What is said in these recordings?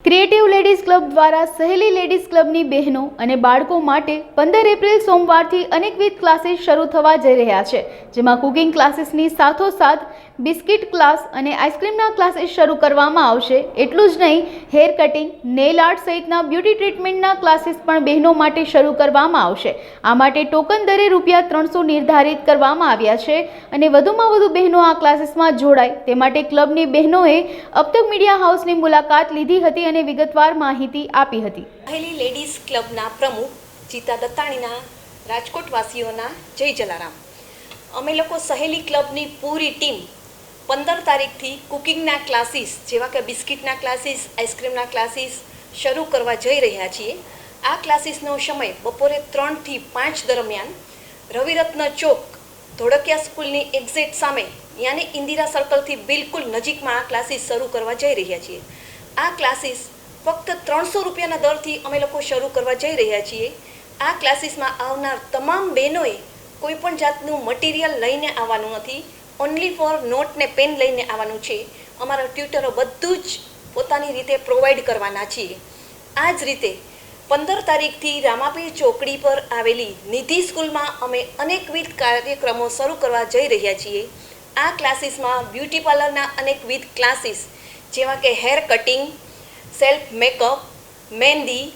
Creative ladies club દ્વારા સહેલી ladies ક્લબની બહેનો અને બાળકો માટે 15 એપ્રિલ સોમવારથી અનેકવિધ ક્લાસીસ શરૂ થવા જઈ રહ્યા છે, જેમાં કુકિંગ ક્લાસીસની સાથોસાથ બિસ્કિટ ક્લાસ અને આઈસ્ક્રીમના ક્લાસીસ શરૂ કરવામાં આવશે. એટલું જ નહીં, હેર કટિંગ, નેલ આર્ટ સહિતના બ્યુટી ટ્રીટમેન્ટના ક્લાસીસ પણ બહેનો માટે શરૂ કરવામાં આવશે. આ માટે ટોકન દરે ₹300 નિર્ધારિત કરવામાં આવ્યા છે અને વધુમાં વધુ બહેનો આ ક્લાસીસમાં જોડાય તે માટે ક્લબની બહેનોએ અબતક મીડિયા હાઉસની મુલાકાત લીધી હતી અને વિગતવાર માહિતી આપી હતી. સહેલી લેડીઝ ક્લબના પ્રમુખ જીતા દત્તાણીના રાજકોટ વાસીઓના જય જલારામ. અમે લોકો સહેલી ક્લબની પૂરી ટીમ 15 તારીખથી કુકિંગના ક્લાસીસ જેવા કે બિસ્કિટના ક્લાસીસ, આઈસ્ક્રીમના ક્લાસીસ શરૂ કરવા જઈ રહ્યા છીએ. આ ક્લાસીસનો સમય બપોરે 3 થી 5 દરમિયાન રવિરત્ન ચોક ધોળકિયા સ્કૂલની એક્ઝેક્ટ સામે યાની ઇન્દિરા સર્કલથી બિલકુલ નજીકમાં આ ક્લાસીસ શરૂ કરવા જઈ રહ્યા છીએ. આ ક્લાસીસ ફક્ત ₹300 દરથી અમે લોકો શરૂ કરવા જઈ રહ્યા છીએ. આ ક્લાસીસમાં આવનાર તમામ બહેનોએ કોઈપણ જાતનું મટીરિયલ લઈને આવવાનું નથી, ઓનલી ફોર નોટ ને પેન લઈને આવવાનું છે. અમારા ટ્યુટરો બધું જ પોતાની રીતે પ્રોવાઈડ કરવાના છીએ. આ જ રીતે 15 તારીખથી રામાપીર ચોકડી પર આવેલી નિધિ સ્કૂલમાં અમે અનેકવિધ કાર્યક્રમો શરૂ કરવા જઈ રહ્યા છીએ. આ ક્લાસીસમાં બ્યુટી પાર્લરના અનેકવિધ ક્લાસીસ જેવા કે હેર કટિંગ, સેલ્ફ મેકઅપ, મહેંદી,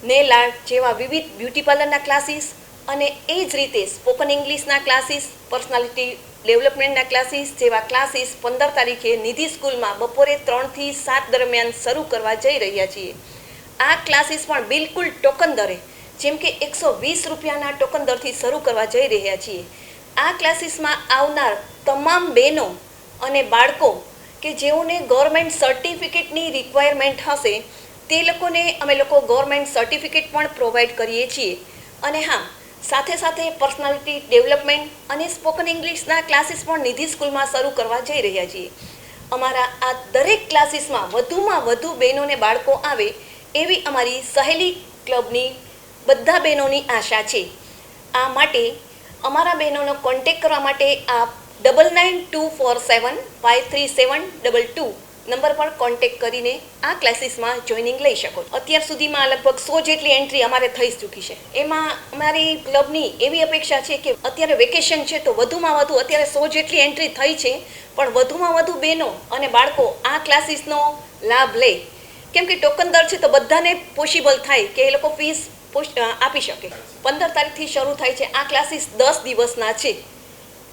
નેલ આર્ટ જેવા વિવિધ બ્યુટી પાર્લરના ક્લાસીસ અને એ જ રીતે સ્પોકન ઇંગ્લિશના ક્લાસીસ, પર્સનાલિટી ડેવલપમેન્ટના ક્લાસીસ જેવા ક્લાસીસ 15 તારીખે નિધિ સ્કૂલમાં બપોરે 3 થી 7 દરમિયાન શરૂ કરવા જઈ રહ્યા છીએ. આ ક્લાસીસ પણ બિલકુલ ટોકન દરે જેમ કે ₹120ના ટોકન દરથી શરૂ કરવા જઈ રહ્યા છીએ. આ ક્લાસીસમાં આવનાર તમામ બહેનો અને બાળકો કે જેઓને ગવર્મેન્ટ સર્ટિફિકેટની રિક્વાયરમેન્ટ હશે તે લોકોને અમે લોકો ગવર્મેન્ટ સર્ટિફિકેટ પણ પ્રોવાઈડ કરીએ છીએ. અને હા, સાથે સાથે પર્સનાલિટી ડેવલપમેન્ટ અને સ્પોકન ઇંગ્લિશના ક્લાસીસ પણ નિધિ સ્કૂલમાં શરૂ કરવા જઈ રહ્યા છીએ. અમારા આ દરેક ક્લાસીસમાં વધુમાં વધુ બહેનોને બાળકો આવે એવી અમારી સહેલી ક્લબની બધા બહેનોની આશા છે. આ માટે અમારા બહેનોનો કોન્ટેક્ટ કરવા માટે આપ 9924753722 નંબર પર કોન્ટેક્ટ કરીને આ ક્લાસીસમાં જોઈનિંગ લઈ શકો. અત્યાર સુધીમાં લગભગ 100 જેટલી એન્ટ્રી અમારે થઈ ચૂકી છે. એમાં અમારી ક્લબની એવી અપેક્ષા છે કે અત્યારે વેકેશન છે તો વધુમાં વધુ અત્યારે 100 જેટલી એન્ટ્રી થઈ છે, પણ વધુમાં વધુ બહેનો અને બાળકો આ ક્લાસીસનો લાભ લે. કેમ કે ટોકન દર છે તો બધાને પોસિબલ થાય કે એ લોકો ફીસ આપી શકે. 15 તારીખથી શરૂ થાય છે. આ ક્લાસીસ 10 દિવસના છે,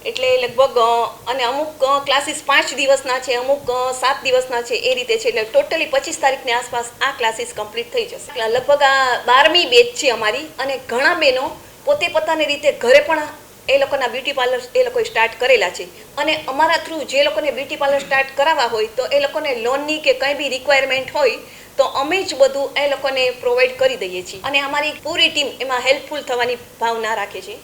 એટલે લગભગ અને અમુક ક્લાસીસ 5 દિવસના છે, અમુક 7 દિવસના છે, એ રીતે છે. એટલે ટોટલી 25 તારીખની આસપાસ આ ક્લાસીસ કમ્પ્લીટ થઈ જશે. લગભગ આ 12મી બેચ છે અમારી અને ઘણા બહેનો પોતે પોતાની રીતે ઘરે પણ એ લોકોના બ્યુટી પાર્લર એ લોકોએ સ્ટાર્ટ કરેલા છે. અને અમારા થ્રુ જે લોકોને બ્યુટી પાર્લર સ્ટાર્ટ કરાવવા હોય તો એ લોકોને લોનની કે કંઈ બી રિક્વાયરમેન્ટ હોય તો અમે જ બધું એ લોકોને પ્રોવાઈડ કરી દઈએ છીએ અને અમારી પૂરી ટીમ એમાં હેલ્પફુલ થવાની ભાવના રાખે છે.